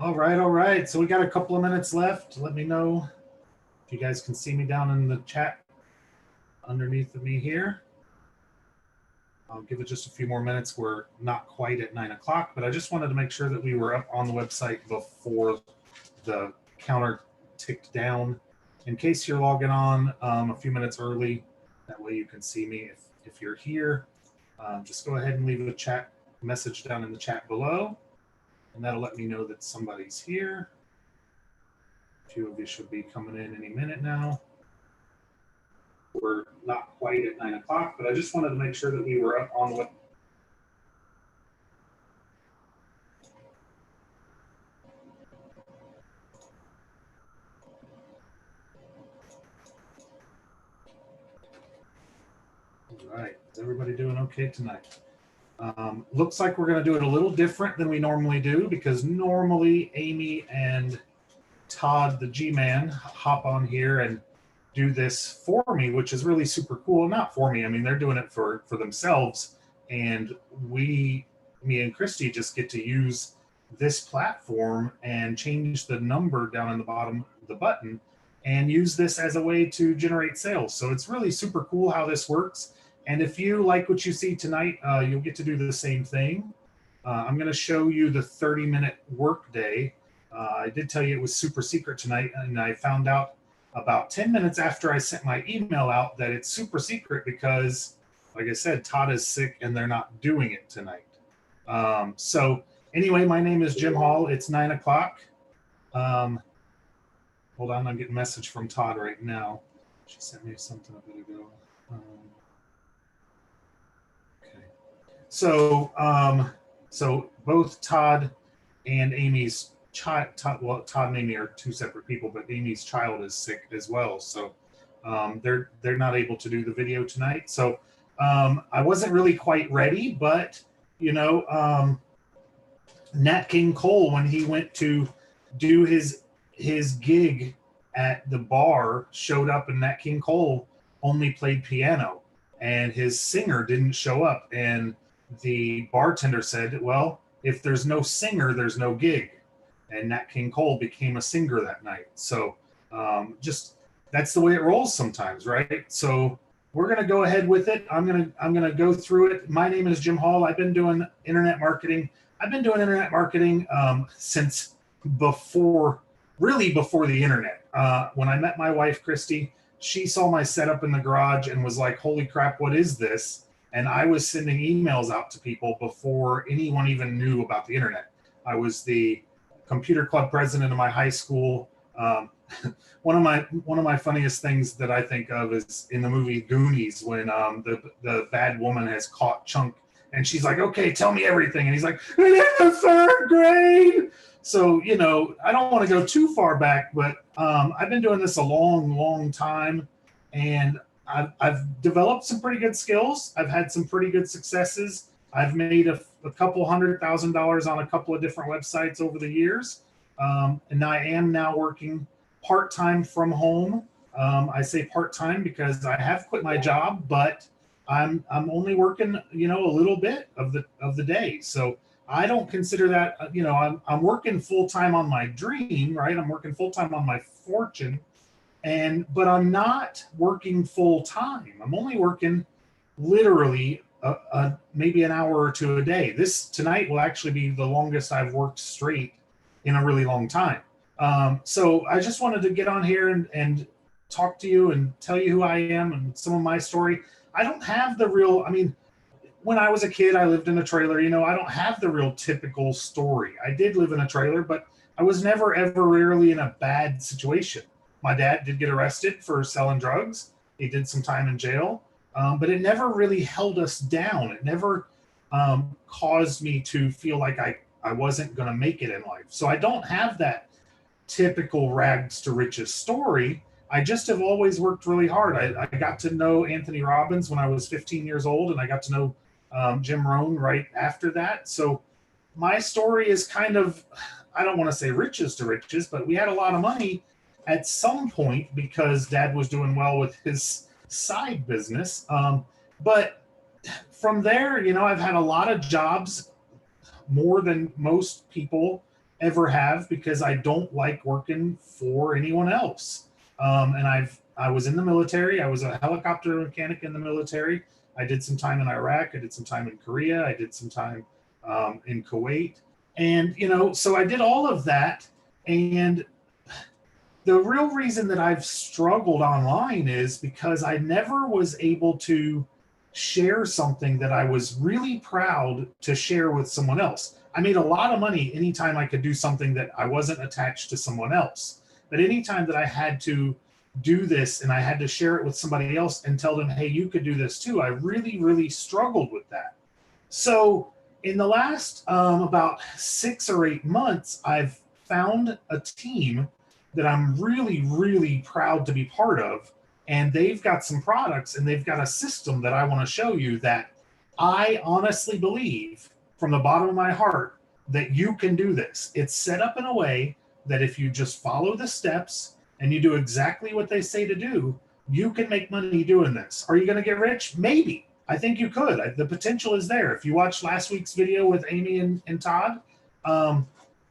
All right, all right. So we got a couple of minutes left. Let me know if you guys can see me down in the chat underneath of me here. I'll give it just a few more minutes. We're not quite at 9 o'clock, but I just wanted to make sure that we were up on the website before the counter ticked down. In case you're logging on a few minutes early, that way you can see me if you're here. Just go ahead and leave a chat message down in the chat below, and that'll let me know that somebody's here. A few of you should be coming in any minute now. We're not quite at 9 o'clock, but I just wanted to make sure that we were up on what. All right, is everybody doing okay tonight? Looks like we're going to do it a little different than we normally do, because normally Amy and Todd, the G-Man, hop on here and do this for me, which is really super cool. Not for me, I mean, they're doing it for themselves, and me and Christy just get to use this platform and change the number down in the bottom of the button and use this as a way to generate sales. So it's really super cool how this works. And if you like what you see tonight, you'll get to do the same thing. I'm going to show you the 30-minute workday. I did tell you it was super secret tonight, and I found out about 10 minutes after I sent my email out that it's super secret because, like I said, Todd is sick and they're not doing it tonight. So anyway, my name is Jim Hall. It's 9 o'clock. Hold on, I'm getting a message from Todd right now. She sent me something a bit ago. Okay. So both Todd and Amy's child, Todd and Amy are two separate people, but Amy's child is sick as well. So they're not able to do the video tonight. So I wasn't really quite ready, but Nat King Cole, when he went to do his gig at the bar, showed up, and Nat King Cole only played piano, and his singer didn't show up. And the bartender said, well, if there's no singer, there's no gig. And Nat King Cole became a singer that night. So just that's the way it rolls sometimes, right? So we're gonna go ahead with it. I'm gonna go through it. My name is Jim Hall. I've been doing internet marketing. I've been doing internet marketing since before the internet. When I met my wife, Christy, she saw my setup in the garage and was like, holy crap, what is this? And I was sending emails out to people before anyone even knew about the internet. I was the computer club president of my high school. One of my funniest things that I think of is in the movie Goonies, when the bad woman has caught Chunk, and she's like, okay, tell me everything. And he's like, in the third grade. So, I don't want to go too far back, but I've been doing this a long, long time, and I've developed some pretty good skills. I've had some pretty good successes. I've made a couple $100,000 on a couple of different websites over the years. And I am now working part-time from home. I say part-time because I have quit my job, but I'm only working, a little bit of the day. So I don't consider that, I'm working full-time on my dream, right? I'm working full-time on my fortune, but I'm not working full-time. I'm only working literally maybe an hour or two a day. This tonight will actually be the longest I've worked straight in a really long time. So I just wanted to get on here and talk to you and tell you who I am and some of my story. I don't have the real, when I was a kid, I lived in a trailer. I don't have the real typical story. I did live in a trailer, but I was never, ever really in a bad situation. My dad did get arrested for selling drugs. He did some time in jail, but it never really held us down. It never caused me to feel like I wasn't going to make it in life. So I don't have that typical rags to riches story. I just have always worked really hard. I got to know Anthony Robbins when I was 15 years old, and I got to know Jim Rohn right after that. So my story is kind of, I don't want to say riches to riches, but we had a lot of money at some point because Dad was doing well with his side business. But from there, I've had a lot of jobs, more than most people. ever have because I don't like working for anyone else. And I was in the military. I was a helicopter mechanic in the military. I did some time in Iraq. I did some time in Korea. I did some time in Kuwait. And, so I did all of that. And the real reason that I've struggled online is because I never was able to share something that I was really proud to share with someone else. I made a lot of money anytime I could do something that I wasn't attached to someone else. But anytime that I had to do this and I had to share it with somebody else and tell them, hey, you could do this too, I really, really struggled with that. So in the last about 6 or 8 months, I've found a team that I'm really, really proud to be part of. And they've got some products and they've got a system that I want to show you that I honestly believe from the bottom of my heart that you can do this. It's set up in a way that if you just follow the steps and you do exactly what they say to do, you can make money doing this. Are you going to get rich? Maybe. I think you could. The potential is there. If you watched last week's video with Amy and Todd,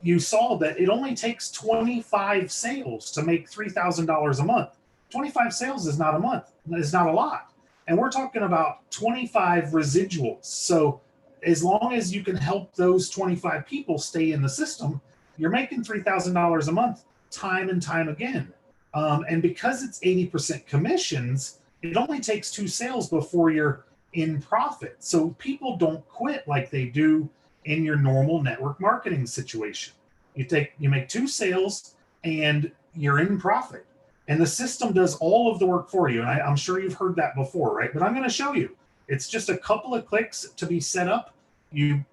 you saw that it only takes 25 sales to make $3,000 a month. 25 sales is not a month. It's not a lot. And we're talking about 25 residuals. So as long as you can help those 25 people stay in the system, you're making $3,000 a month time and time again. And because it's 80% commissions, it only takes 2 sales before you're in profit. So people don't quit like they do in your normal network marketing situation. You make 2 sales and you're in profit. And the system does all of the work for you. And I'm sure you've heard that before, right? But I'm going to show you. It's just a couple of clicks to be set up. You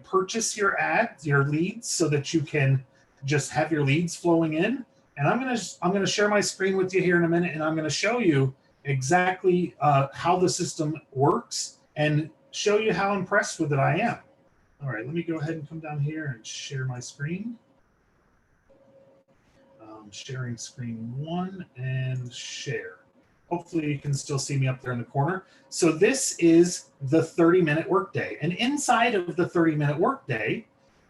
purchase your ads, your leads, so that you can just have your leads flowing in. And I'm going to share my screen with you here in a minute, and I'm going to show you exactly how the system works and show you how impressed with it I am. All right, let me go ahead and come down here and share my screen. Sharing screen 1 and share. Hopefully you can still see me up there in the corner. So this is the 30-minute workday. And inside of the 30-minute workday,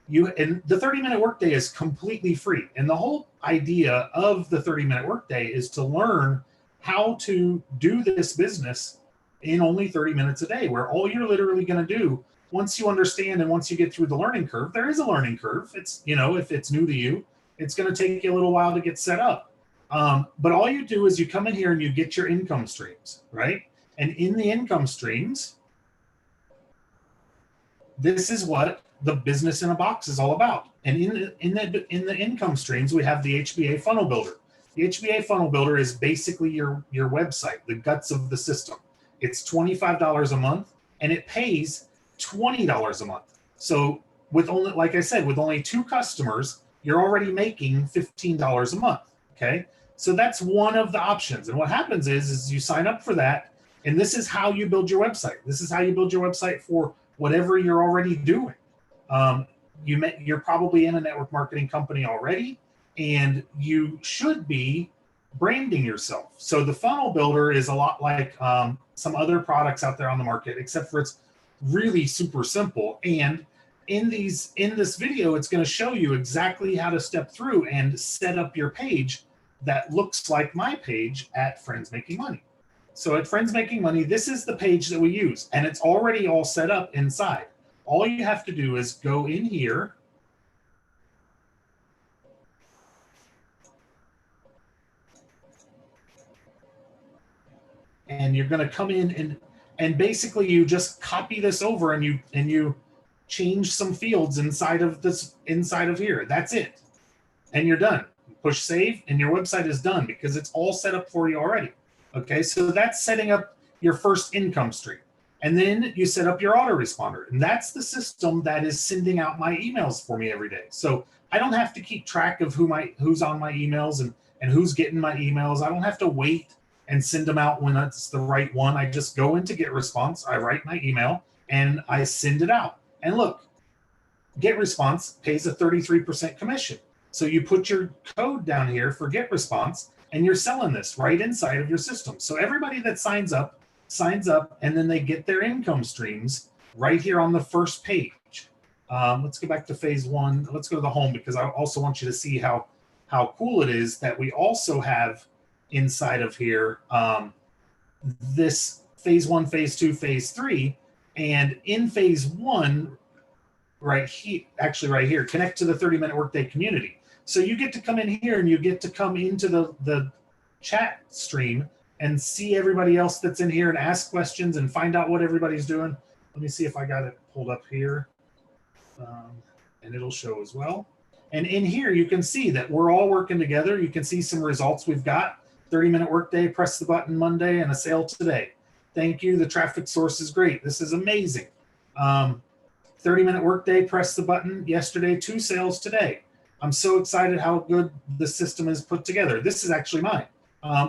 the 30-minute workday is completely free. And the whole idea of the 30-minute workday is to learn how to do this business in only 30 minutes a day, where all you're literally going to do once you understand and once you get through the learning curve, there is a learning curve. It's, if it's new to you, it's going to take you a little while to get set up. But all you do is you come in here and you get your income streams, right? And in the income streams, this is what the business in a box is all about. And in the income streams, we have the HBA Funnel Builder. The HBA Funnel Builder is basically your website, the guts of the system. It's $25 a month, and it pays $20 a month. So with only, like I said, with only 2 customers, you're already making $15 a month, okay? So that's one of the options. And what happens is you sign up for that, and this is how you build your website. This is how you build your website for whatever you're already doing. You're probably in a network marketing company already, and you should be branding yourself. So the Funnel Builder is a lot like some other products out there on the market, except for it's really super simple. And in this video, it's going to show you exactly how to step through and set up your page that looks like my page at Friends Making Money. So at Friends Making Money, this is the page that we use, and it's already all set up inside. All you have to do is go in here, and you're going to come in and basically you just copy this over and you change some fields inside of here. That's it. And you're done. Push save and your website is done because it's all set up for you already. Okay, so that's setting up your first income stream. And then you set up your autoresponder. And that's the system that is sending out my emails for me every day. So I don't have to keep track of who's on my emails and who's getting my emails. I don't have to wait and send them out when that's the right one. I just go into Get Response, I write my email, and I send it out. And look, Get Response pays a 33% commission. So you put your code down here for Get Response, and you're selling this right inside of your system. So everybody that signs up, and then they get their income streams right here on the first page. Let's go back to phase one. Let's go to the home, because I also want you to see how cool it is that we also have inside of here this phase one, phase two, phase three. And in phase one, right here, connect to the 30-minute workday community. So you get to come in here and you get to come into the chat stream and see everybody else that's in here and ask questions and find out what everybody's doing. Let me see if I got it pulled up here. And it'll show as well. And in here, you can see that we're all working together. You can see some results we've got. 30-minute workday, press the button Monday, and a sale today. Thank you. The traffic source is great. This is amazing. 30-minute workday, press the button yesterday, 2 sales today. I'm so excited how good the system is put together. This is actually mine.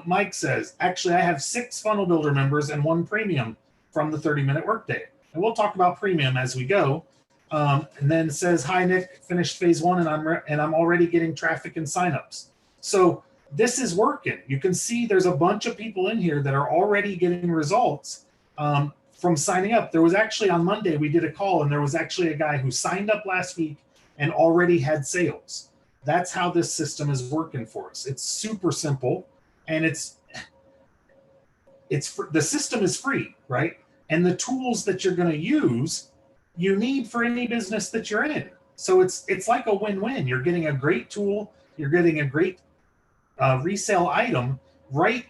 Mike says, actually, I have 6 Funnel Builder members and 1 premium from the 30-minute workday. And we'll talk about premium as we go. And then says, hi, Nick, finished phase 1 and I'm already getting traffic and signups. So this is working. You can see there's a bunch of people in here that are already getting results from signing up. There was actually on Monday, we did a call, and there was actually a guy who signed up last week and already had sales. That's how this system is working for us. It's super simple, and the system is free, right? And the tools that you're going to use, you need for any business that you're in. So it's like a win-win. You're getting a great tool. You're getting a great resale item right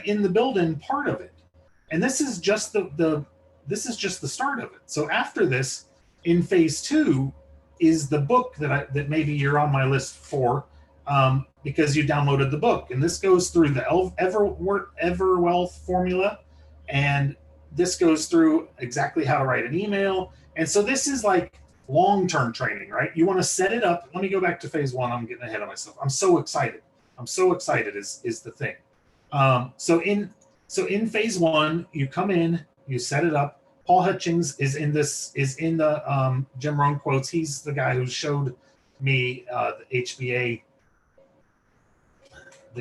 in the built-in part of it. And this is just this is just the start of it. So after this, in phase 2, is the book that maybe you're on my list for, because you downloaded the book. And this goes through the Everwealth formula, and this goes through exactly how to write an email. And so this is like long-term training, right? You want to set it up. Let me go back to phase 1. I'm getting ahead of myself. I'm so excited is the thing. So in phase 1, you come in, you set it up. Paul Hutchings is in the Jim Rohn quotes. He's the guy who showed me the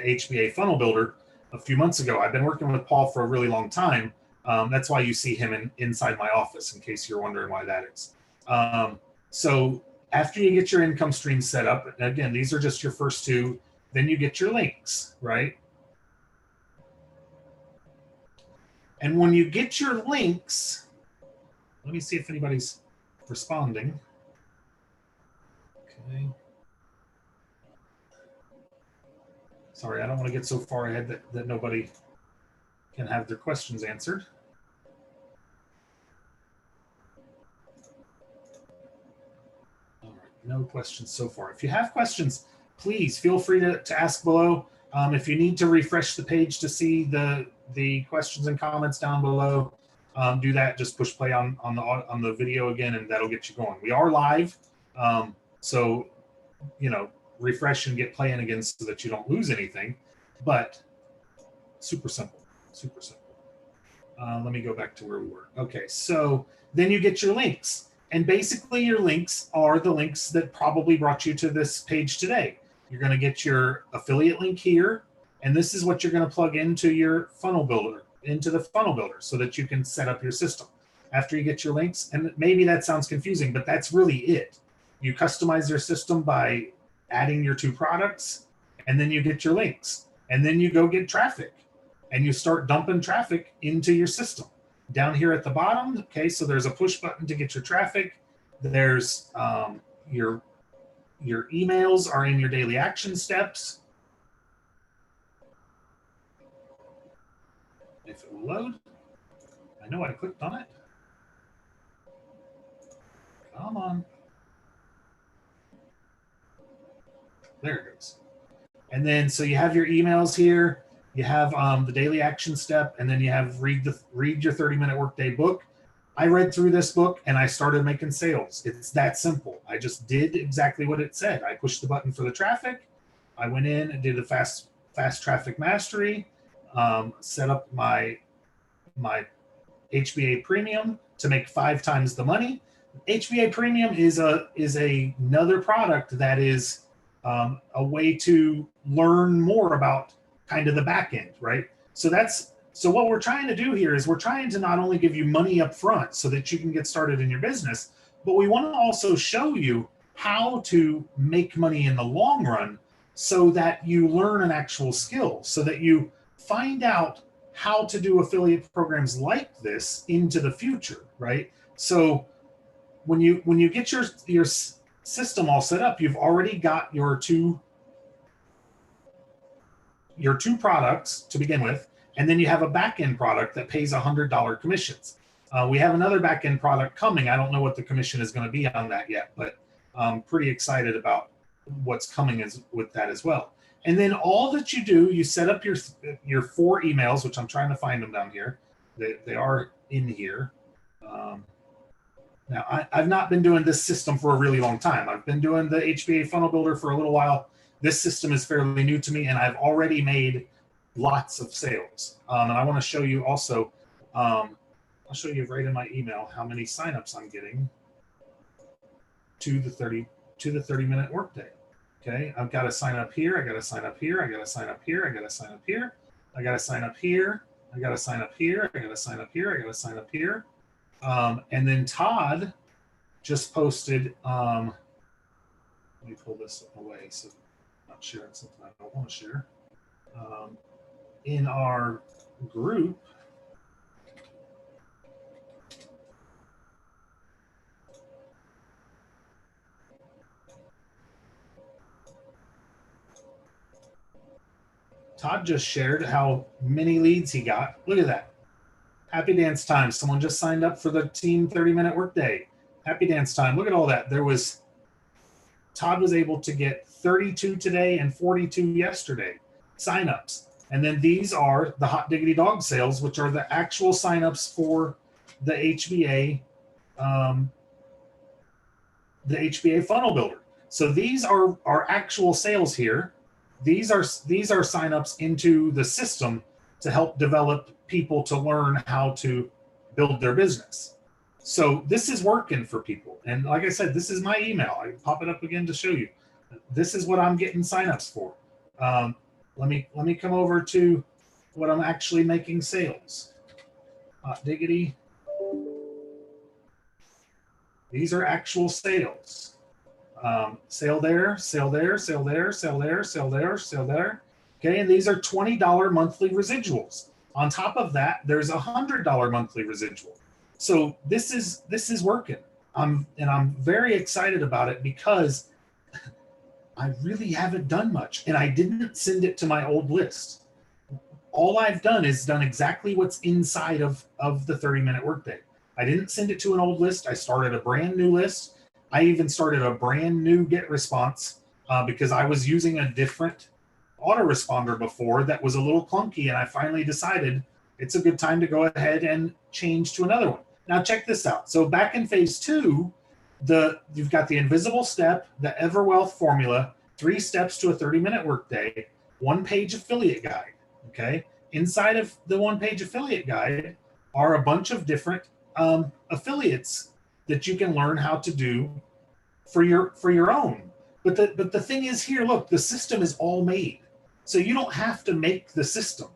HBA funnel builder a few months ago. I've been working with Paul for a really long time. That's why you see him inside my office, in case you're wondering why that is. So after you get your income stream set up, and again, these are just your first 2, then you get your links, right? And when you get your links, let me see if anybody's responding. Okay. Sorry, I don't want to get so far ahead that nobody can have their questions answered. All right, no questions so far. If you have questions, please feel free to ask below. If you need to refresh the page to see the questions and comments down below, do that. Just push play on the video again, and that'll get you going. We are live, so refresh and get playing again so that you don't lose anything. But super simple, super simple. Let me go back to where we were. Okay, so then you get your links, and basically your links are the links that probably brought you to this page today. You're going to get your affiliate link here, and this is what you're going to plug into your funnel builder, so that you can set up your system. After you get your links, and maybe that sounds confusing, but that's really it. You customize your system by adding your 2 products, and then you get your links, and then you go get traffic, and you start dumping traffic into your system. Down here at the bottom, okay, so there's a push button to get your traffic. There's your emails are in your daily action steps. If it will load. I know I clicked on it. Come on. There it goes. And then, so you have your emails here. You have the daily action step, and then you have read your 30-minute workday book. I read through this book and I started making sales. It's that simple. I just did exactly what it said. I pushed the button for the traffic. I went in and did a fast traffic mastery, set up my HBA premium to make 5 times the money. HBA premium is another product that is a way to learn more about kind of the back end, right? So what we're trying to do here is we're trying to not only give you money up front so that you can get started in your business, but we want to also show you how to make money in the long run so that you learn an actual skill, so that you find out how to do affiliate programs like this into the future, right? So when you get your system all set up, you've already got your two products to begin with, and then you have a back-end product that pays $100 commissions. We have another back-end product coming. I don't know what the commission is going to be on that yet, but I'm pretty excited about what's coming with that as well. And then all that you do, you set up your 4 emails, which I'm trying to find them down here. They are in here. Now, I've not been doing this system for a really long time. I've been doing the HBA Funnel Builder for a little while. This system is fairly new to me, and I've already made lots of sales. And I want to show you also, I'll show you right in my email how many signups I'm getting to the 30-minute workday. Okay, I've got to sign up here. I got to sign up here. I got to sign up here. I got to sign up here. I got to sign up here. I got to sign up here. I got to sign up here. I got to sign up here. And then Todd just posted. Let me pull this away so I'm not sharing something I don't want to share. In our group, Todd just shared how many leads he got. Look at that. Happy dance time. Someone just signed up for the team 30-minute workday. Happy dance time. Look at all that. Todd was able to get 32 today and 42 yesterday signups. And then these are the Hot Diggity Dog sales, which are the actual signups for the HBA, Funnel Builder. So these are actual sales here. These are signups into the system to help develop people to learn how to build their business. So this is working for people. And like I said, this is my email. I pop it up again to show you. This is what I'm getting signups for. Let me come over to what I'm actually making sales. Hot Diggity. These are actual sales. Sale there, sale there, sale there, sale there, sale there, sale there. Okay, and these are $20 monthly residuals. On top of that, there's a $100 monthly residual. So this is working. I'm very excited about it because I really haven't done much, and I didn't send it to my old list. All I've done is done exactly what's inside of the 30-minute workday. I didn't send it to an old list. I started a brand new list. I even started a brand new GetResponse because I was using a different autoresponder before that was a little clunky, and I finally decided it's a good time to go ahead and change to another one. Now check this out. So back in phase 2, you've got the invisible step, the EverWealth formula, 3 steps to a 30-minute workday, 1-page affiliate guide. Okay, inside of the 1-page affiliate guide are a bunch of different affiliates that you can learn how to do for your own. But the thing is here, look, the system is all made. So you don't have to make the system.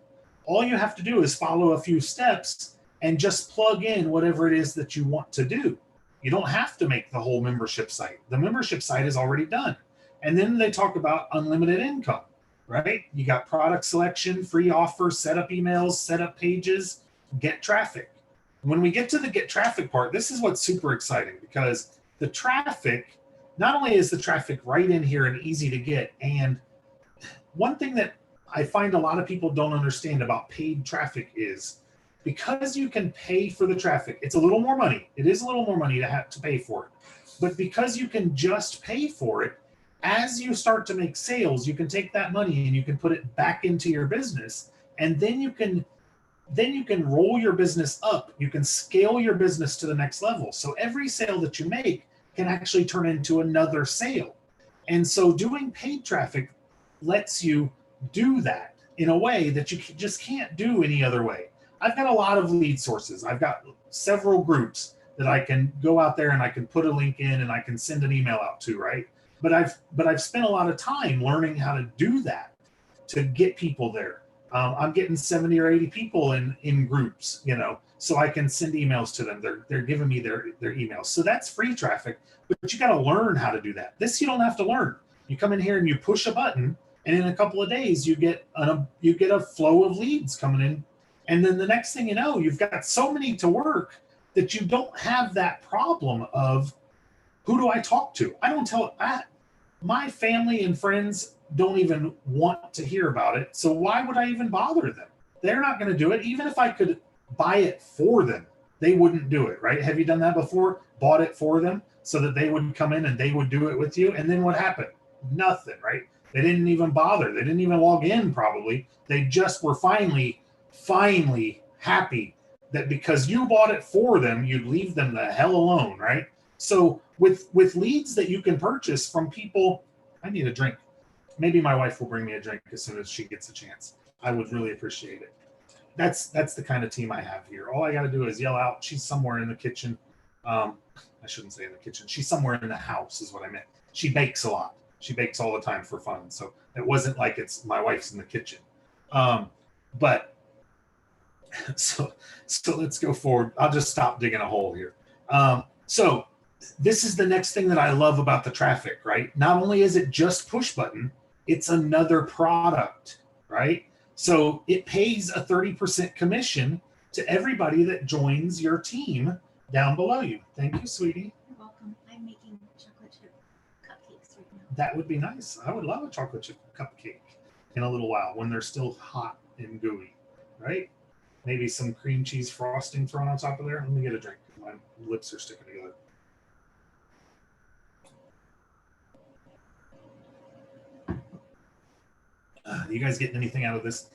All you have to do is follow a few steps and just plug in whatever it is that you want to do. You don't have to make the whole membership site. The membership site is already done. And then they talk about unlimited income, right? You got product selection, free offers, set up emails, set up pages, get traffic. When we get to the get traffic part, this is what's super exciting because the traffic, not only is the traffic right in here and easy to get, and one thing that I find a lot of people don't understand about paid traffic is because you can pay for the traffic, it's a little more money. It is a little more money to have to pay for it. But because you can just pay for it, as you start to make sales, you can take that money and you can put it back into your business, and then you can roll your business up. You can scale your business to the next level. So every sale that you make can actually turn into another sale. And so doing paid traffic lets you do that in a way that you just can't do any other way. I've got a lot of lead sources. I've got several groups that I can go out there and I can put a link in and I can send an email out to, right? But I've spent a lot of time learning how to do that to get people there. I'm getting 70 or 80 people in groups, so I can send emails to them. They're giving me their emails. So that's free traffic, but you got to learn how to do that. This you don't have to learn. You come in here and you push a button, and in a couple of days you get a flow of leads coming in, and then the next thing you know, you've got so many to work that you don't have that problem of who do I talk to. I don't tell my family and friends don't even want to hear about it. So why would I even bother them? They're not going to do it. Even if I could buy it for them, they wouldn't do it, right? Have you done that before? Bought it for them so that they would come in and they would do it with you. And then what happened? Nothing, right? They didn't even bother. They didn't even log in probably. They just were finally happy that because you bought it for them, you'd leave them the hell alone, right? So with leads that you can purchase from people, I need a drink. Maybe my wife will bring me a drink as soon as she gets a chance. I would really appreciate it. That's the kind of team I have here. All I got to do is yell out. She's somewhere in the kitchen. I shouldn't say in the kitchen. She's somewhere in the house is what I meant. She bakes a lot. She bakes all the time for fun. So it wasn't like it's my wife's in the kitchen. But so let's go forward. I'll just stop digging a hole here. So this is the next thing that I love about the traffic, right? Not only is it just push button, it's another product, right? So it pays a 30% commission to everybody that joins your team down below you. Thank you, sweetie. You're welcome. I'm making chocolate chip cupcakes right now. That would be nice. I would love a chocolate chip cupcake in a little while when they're still hot and gooey, right? Maybe some cream cheese frosting thrown on top of there. Let me get a drink. My lips are sticking together. You guys getting anything out of this?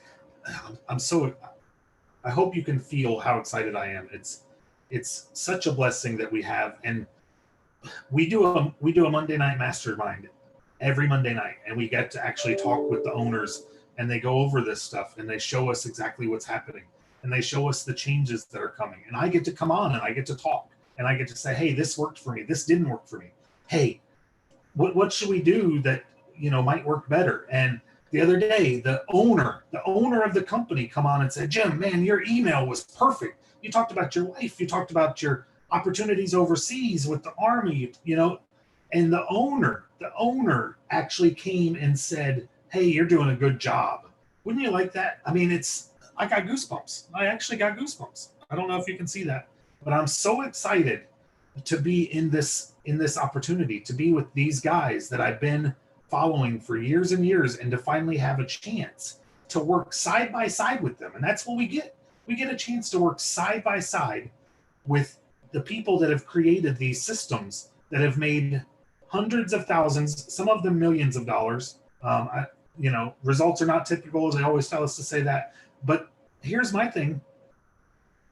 I hope you can feel how excited I am. It's such a blessing that we have, and we do a Monday night mastermind every Monday night, and we get to actually talk with the owners, and they go over this stuff, and they show us exactly what's happening, and they show us the changes that are coming, and I get to come on and I get to talk, and I get to say, hey, this worked for me, this didn't work for me. Hey, what should we do that might work better? And the other day, the owner of the company come on and said, Jim, man, your email was perfect. You talked about your life. You talked about your opportunities overseas with the Army, and the owner actually came and said, hey, you're doing a good job. Wouldn't you like that? I mean, I got goosebumps. I actually got goosebumps. I don't know if you can see that, but I'm so excited to be in this opportunity, to be with these guys that I've been following for years and years, and to finally have a chance to work side by side with them. And that's what we get. We get a chance to work side by side with the people that have created these systems that have made hundreds of thousands, some of them millions of dollars. Results are not typical. They always tell us to say that. But here's my thing.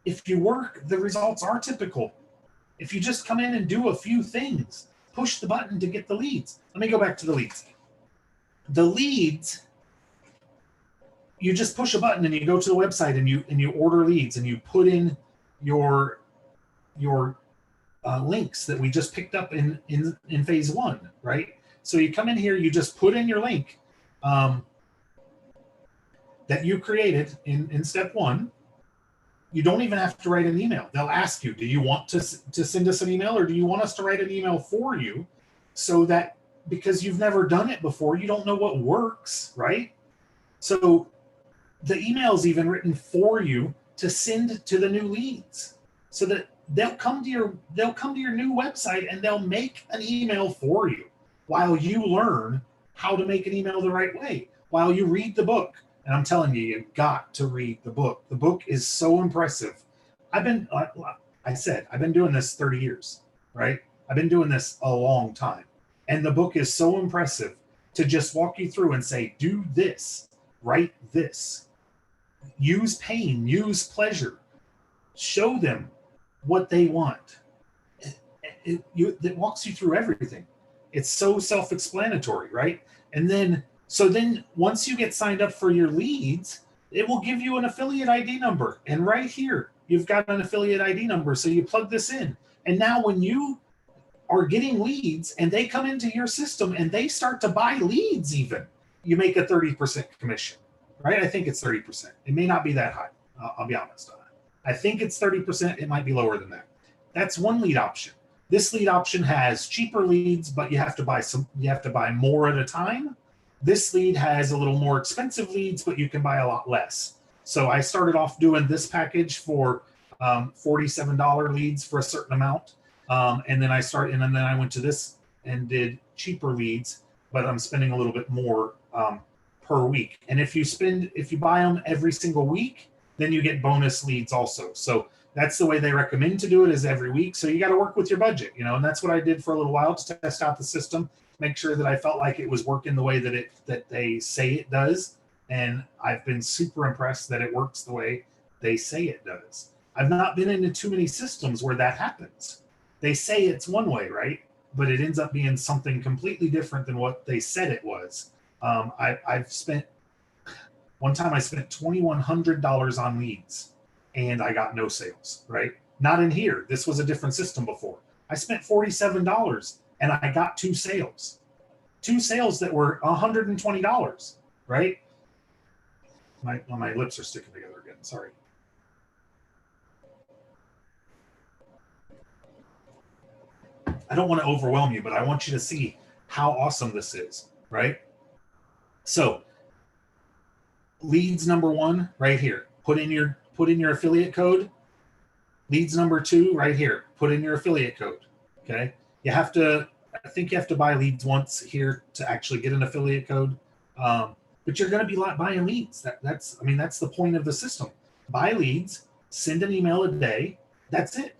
If you work, the results are typical. If you just come in and do a few things, push the button to get the leads. Let me go back to the leads. The leads, you just push a button and you go to the website and you order leads, and you put in your links that we just picked up in phase one, right? So you come in here, you just put in your link that you created in step one. You don't even have to write an email. They'll ask you, do you want to send us an email, or do you want us to write an email for you, so that because you've never done it before, you don't know what works, right? So the email is even written for you to send to the new leads, so that they'll come to your new website and they'll make an email for you while you learn how to make an email the right way, while you read the book. And I'm telling you, you've got to read the book. The book is so impressive. I've been doing this 30 years, right? I've been doing this a long time. And the book is so impressive to just walk you through and say, do this, write this, use pain, use pleasure, show them what they want. It walks you through everything. It's so self-explanatory, right? And then once you get signed up for your leads, it will give you an affiliate ID number. And right here, you've got an affiliate ID number. So you plug this in. And now when you are getting leads and they come into your system and they start to buy leads even, you make a 30% commission, right? I think it's 30%. It may not be that high. I'll be honest on it. I think it's 30%. It might be lower than that. That's one lead option. This lead option has cheaper leads, but you have to buy more at a time. This lead has a little more expensive leads, but you can buy a lot less. So I started off doing this package for $47 leads for a certain amount. And then I went to this and did cheaper leads, but I'm spending a little bit more per week. And if you buy them every single week, then you get bonus leads also. So that's the way they recommend to do it, is every week. So you got to work with your budget, and that's what I did for a little while to test out the system, make sure that I felt like it was working the way that they say it does. And I've been super impressed that it works the way they say it does. I've not been into too many systems where that happens. They say it's one way, right? But it ends up being something completely different than what they said it was. One time I spent $2,100 on leads and I got no sales, right? Not in here. This was a different system before. I spent $47 and I got two sales that were $120, right? My lips are sticking together again. Sorry. I don't want to overwhelm you, but I want you to see how awesome this is, right? So leads number 1 right here. Put in your affiliate code. Leads number 2 right here. Put in your affiliate code. Okay. I think you have to buy leads once here to actually get an affiliate code. But you're going to be buying leads. That's the point of the system. Buy leads, send an email a day. That's it.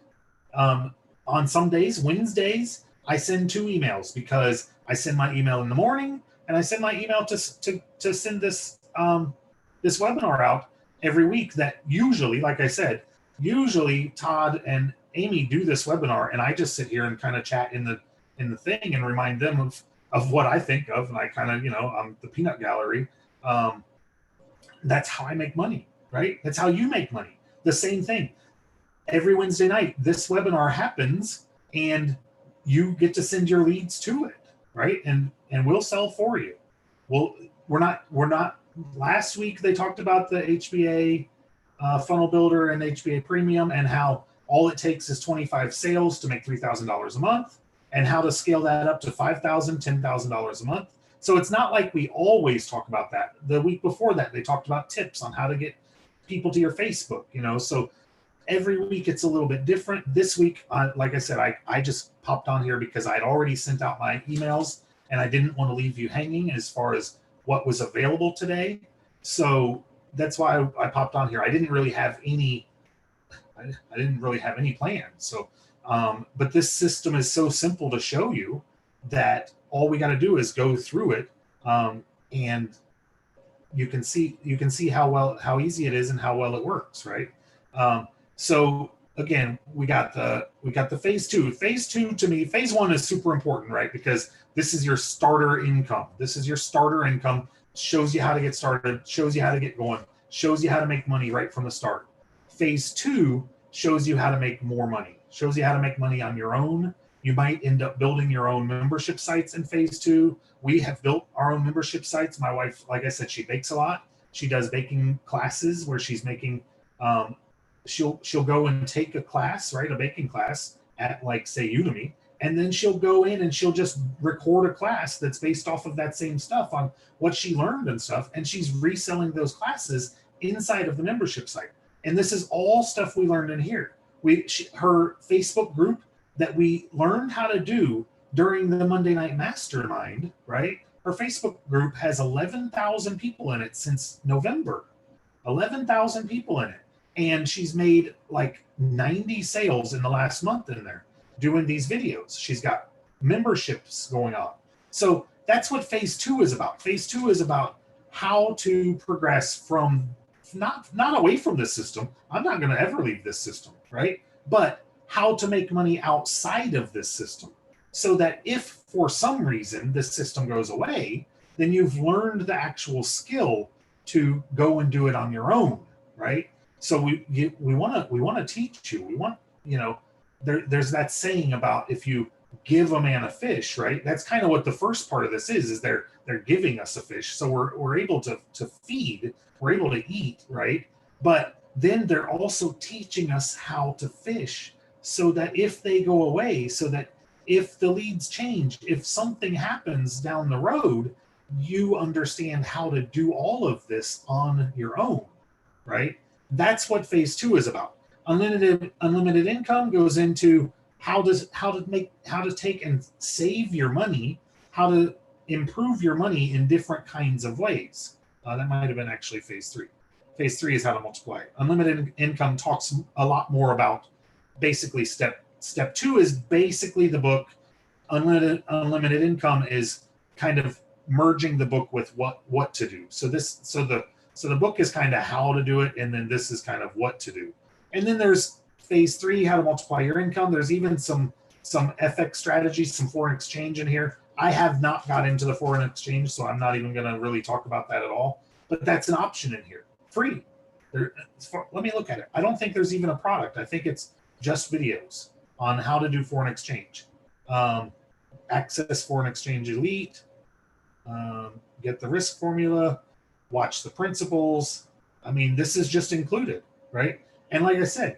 On some days, Wednesdays, I send 2 emails because I send my email in the morning and I send my email to send this webinar out every week. That usually, like I said, Todd and Amy do this webinar, and I just sit here and kind of chat in the thing and remind them of what I think of, and I kind of, I'm the peanut gallery. That's how I make money, right? That's how you make money. The same thing. Every Wednesday night, this webinar happens, and you get to send your leads to it, right? And we'll sell for you. Well, we're not. Last week they talked about the HBA funnel builder and HBA premium, and how all it takes is 25 sales to make $3,000 a month, and how to scale that up to $5,000, $10,000 a month. So it's not like we always talk about that. The week before that, they talked about tips on how to get people to your Facebook, so every week it's a little bit different. This week, like I said, I just popped on here because I'd already sent out my emails and I didn't want to leave you hanging as far as what was available today. So that's why I popped on here. I didn't really have any plans. So, but this system is so simple to show you that all we got to do is go through it, and you can see how easy it is and how well it works, right? So again, we got the phase 2. Phase 2 to me, phase 1 is super important, right? Because this is your starter income. Shows you how to get started, shows you how to get going, shows you how to make money right from the start. Phase 2 shows you how to make more money, shows you how to make money on your own. You might end up building your own membership sites in phase 2. We have built our own membership sites. My wife, like I said, she bakes a lot. She does baking classes where she's making, she'll go and take a class, right? A baking class at, like, say, Udemy. And then she'll go in and she'll just record a class that's based off of that same stuff on what she learned and stuff. And she's reselling those classes inside of the membership site. And this is all stuff we learned in here. Her Facebook group that we learned how to do during the Monday Night Mastermind, right? Her Facebook group has 11,000 people in it since November. 11,000 people in it. And she's made like 90 sales in the last month in there doing these videos. She's got memberships going on. So that's what phase 2 is about. Phase 2 is about how to progress from not away from this system. I'm not going to ever leave this system, right? But how to make money outside of this system, so that if for some reason this system goes away, then you've learned the actual skill to go and do it on your own, right? So we want to teach you. We want, there's that saying about if you give a man a fish, right? That's kind of what the first part of this is they're giving us a fish. So we're able to feed, we're able to eat, right? But then they're also teaching us how to fish so that if they go away, so that if the leads change, if something happens down the road, you understand how to do all of this on your own, right? That's what phase 2 is about. Unlimited income goes into how to take and save your money, how to improve your money in different kinds of ways. That might have been actually phase 3. Phase 3 is how to multiply. Unlimited income talks a lot more about basically step 2 is basically the book. Unlimited income is kind of merging the book with what to do. So the book is kind of how to do it, and then this is kind of what to do. And then there's phase 3, how to multiply your income. There's even some FX strategies, some foreign exchange in here. I have not got into the foreign exchange, so I'm not even going to really talk about that at all. But that's an option in here, free. Let me look at it. I don't think there's even a product. I think it's just videos on how to do foreign exchange. Access Foreign Exchange Elite, get the risk formula, watch the principles. I mean, this is just included, right? And like I said,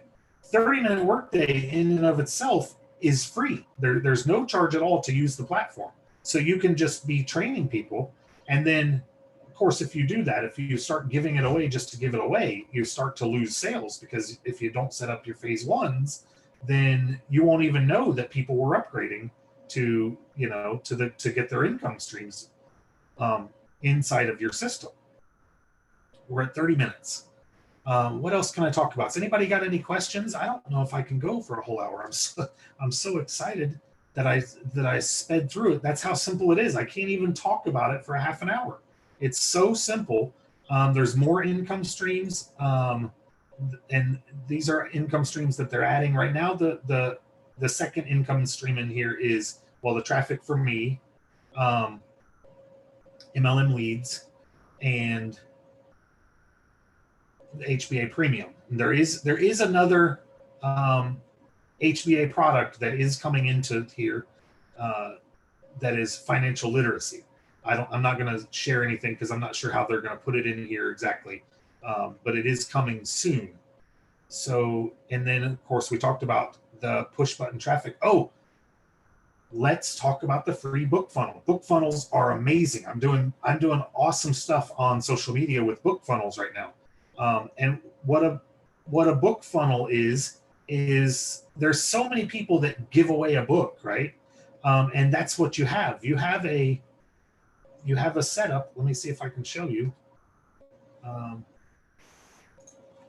30-minute workday in and of itself is free. There's no charge at all to use the platform. So you can just be training people. And then, of course, if you do that, if you start giving it away just to give it away, you start to lose sales, because if you don't set up your phase 1s, then you won't even know that people were upgrading to get their income streams inside of your system. We're at 30 minutes. What else can I talk about? Has anybody got any questions? I don't know if I can go for a whole hour. I'm so excited that I sped through it. That's how simple it is. I can't even talk about it for a half an hour. It's so simple. There's more income streams, and these are income streams that they're adding right now. The second income stream in here is, well, the traffic for me, MLM leads, and the HBA premium. And there is another HBA product that is coming into here that is financial literacy. I'm not going to share anything because I'm not sure how they're going to put it in here exactly, but it is coming soon. So, and then of course we talked about the push button traffic. Oh, let's talk about the free book funnel. Book funnels are amazing. I'm doing awesome stuff on social media with book funnels right now. And what a book funnel is there's so many people that give away a book, right? And that's what you have. You have a setup. Let me see if I can show you.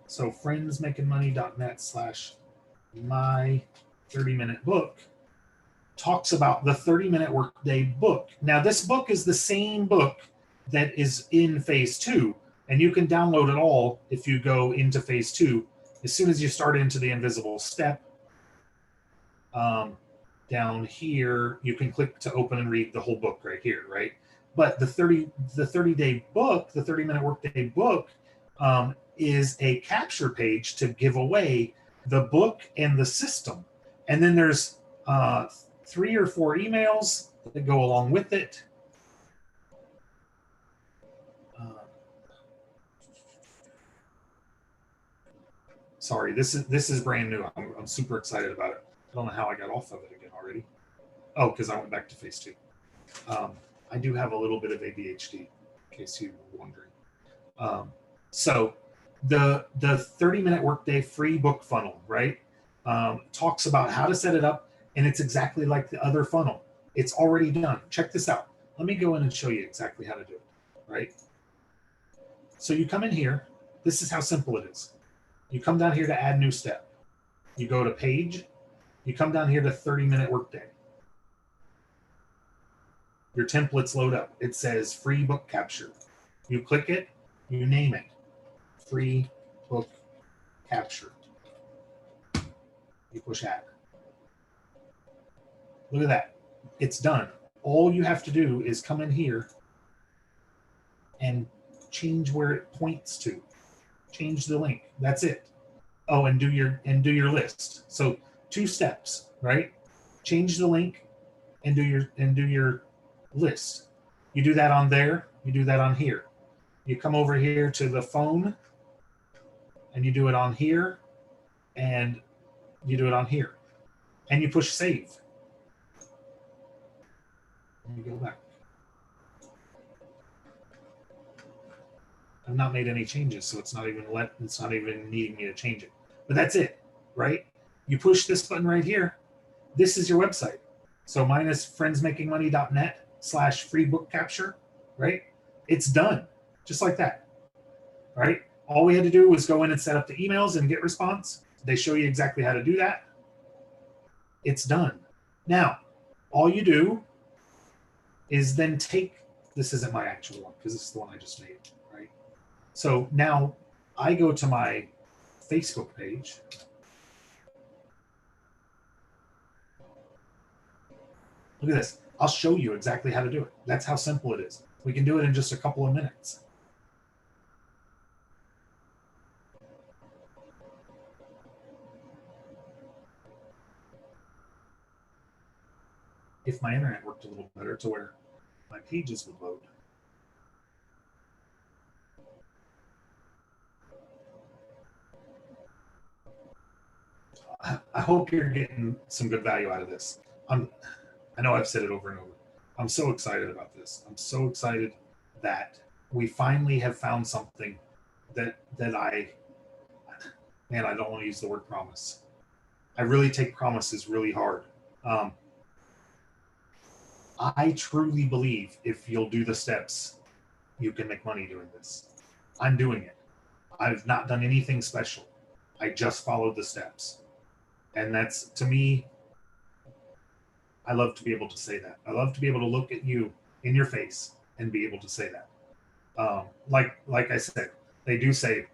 So friendsmakingmoney.net/my 30-minute book talks about the 30-minute workday book. Now, this book is the same book that is in phase 2, and you can download it all if you go into phase 2. As soon as you start into the invisible step, down here, you can click to open and read the whole book right here, right? But the 30-day book, the 30-minute workday book, is a capture page to give away the book and the system. And then there's 3 or 4 emails that go along with it. Sorry, this is brand new. I'm super excited about it. I don't know how I got off of it again already. Oh, because I went back to phase 2. I do have a little bit of ADHD, in case you were wondering. So the 30-minute workday free book funnel, right? Talks about how to set it up, and it's exactly like the other funnel. It's already done. Check this out. Let me go in and show you exactly how to do it, right? So you come in here. This is how simple it is. You come down here to add new step. You go to page. You come down here to 30-minute workday. Your templates load up. It says free book capture. You click it. You name it. Free book capture. You push add. Look at that. It's done. All you have to do is come in here and change where it points to. Change the link. That's it. Oh, and do your list. So 2 steps, right? Change the link and do your list. You do that on there, you do that on here. You come over here to the phone and you do it on here and you do it on here. And you push save. Let me go back. I've not made any changes, so it's not even needing me to change it. But that's it, right? You push this button right here. This is your website. So mine is friendsmakingmoney.net/free book capture, right? It's done, just like that, right? All we had to do was go in and set up the emails and get response. They show you exactly how to do that. It's done. Now, all you do is then take, this isn't my actual one because this is the one I just made, right? So now I go to my Facebook page. Look at this. I'll show you exactly how to do it. That's how simple it is. We can do it in just a couple of minutes. If my internet worked a little better to where my pages would load. I hope you're getting some good value out of this. I know I've said it over and over. I'm so excited about this. I'm so excited that we finally have found something that I don't want to use the word promise. I really take promises really hard. I truly believe if you'll do the steps, you can make money doing this. I'm doing it. I've not done anything special. I just followed the steps. And that's, to me, I love to be able to say that. I love to be able to look at you in your face and be able to say that. Like I said, they do say,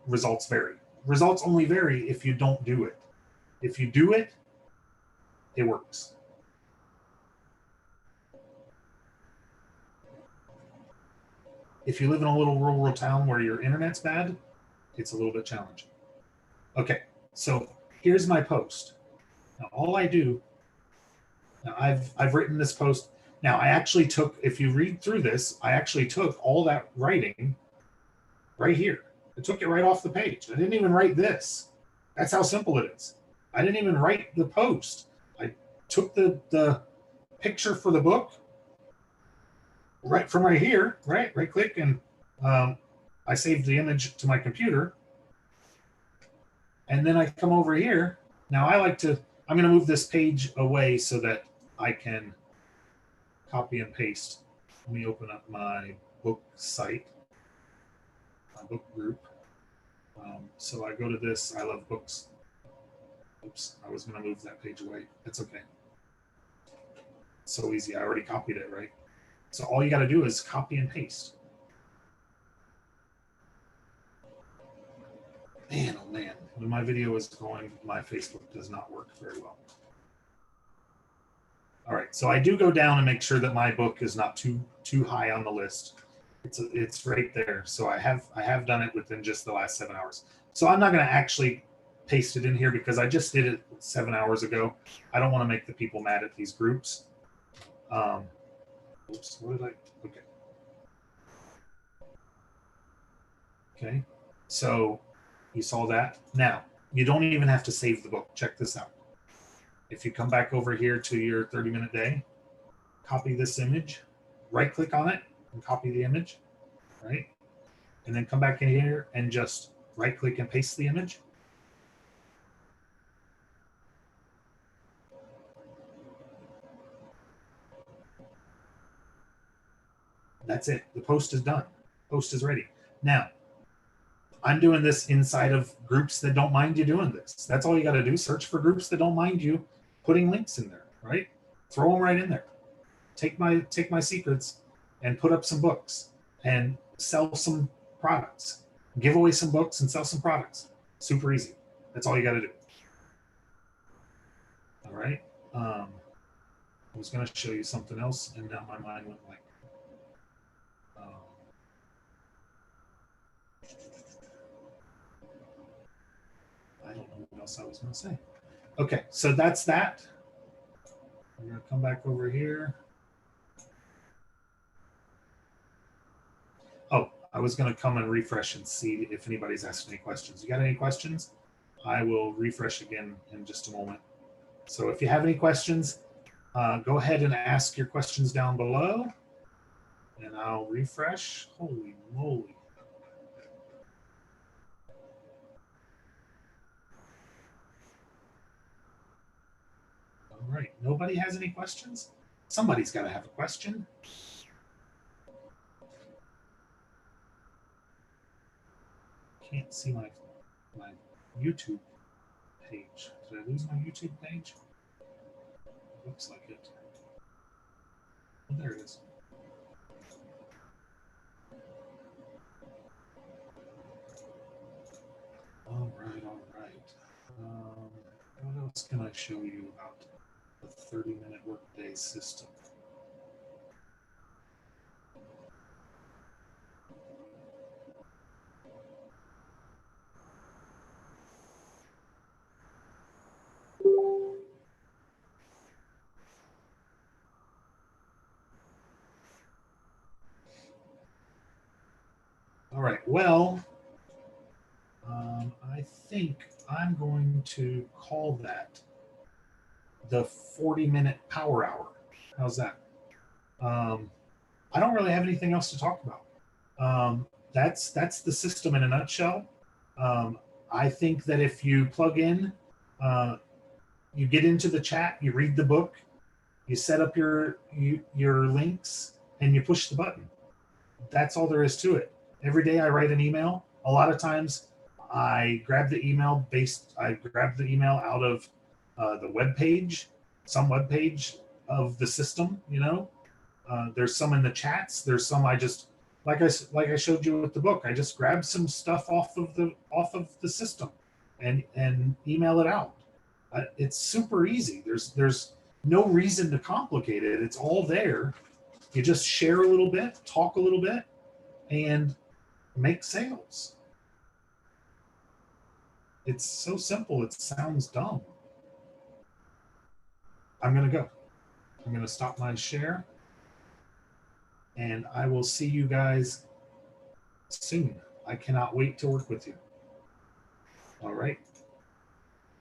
results vary. Results only vary if you don't do it. If you do it, it works. If you live in a little rural town where your internet's bad, it's a little bit challenging. Okay, so here's my post. Now all I do, now I've written this post. Now I actually took, if you read through this, I actually took all that writing right here. I took it right off the page. I didn't even write this. That's how simple it is. I didn't even write the post. I took the picture for the book right from right here, right click, and I saved the image to my computer. And then I come over here. Now I'm going to move this page away so that I can copy and paste. Let me open up my book site, my book group. So I go to this, I love books. Oops, I was going to move that page away. That's okay. So easy. I already copied it, right? So all you got to do is copy and paste. Man, oh man, when my video is going, my Facebook does not work very well. All right, so I do go down and make sure that my book is not too high on the list. It's right there. So I have done it within just the last 7 hours. So I'm not going to actually paste it in here because I just did it 7 hours ago. I don't want to make the people mad at these groups. Oops, what did I? Okay. Okay, so you saw that. Now, you don't even have to save the book. Check this out. If you come back over here to your 30-minute day, copy this image, right-click on it, and copy the image, right? And then come back in here and just right-click and paste the image. That's it. The post is done. Post is ready. Now, I'm doing this inside of groups that don't mind you doing this. That's all you got to do. Search for groups that don't mind you putting links in there, right? Throw them right in there. Take my secrets and put up some books and sell some products. Give away some books and sell some products. Super easy. That's all you got to do. All right. I was going to show you something else, and now my mind went blank. I don't know what else I was going to say. Okay, so that's that. We're going to come back over here. Oh, I was going to come and refresh and see if anybody's asked any questions. You got any questions? I will refresh again in just a moment. So if you have any questions, go ahead and ask your questions down below, and I'll refresh. Holy moly. All right, nobody has any questions? Somebody's got to have a question. Can't see my YouTube page. Did I lose my YouTube page? Looks like it. Oh, there it is. All right, all right. What else can I show you about the 30-minute workday system? All right, well, I think I'm going to call that the 40-minute power hour. How's that? I don't really have anything else to talk about. That's the system in a nutshell. I think that if you plug in, you get into the chat, you read the book, you set up your links, and you push the button. That's all there is to it. Every day I write an email. A lot of times I grab the email out of the web page, some web page of the system. There's some in the chats. There's some I just like I showed you with the book. I just grab some stuff off of the system and email it out. It's super easy. There's no reason to complicate it. It's all there. You just share a little bit, talk a little bit, and make sales. It's so simple. It sounds dumb. I'm going to go. I'm going to stop my share, and I will see you guys soon. I cannot wait to work with you. All right.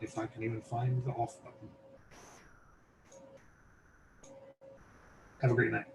If I can even find the off button. Have a great night.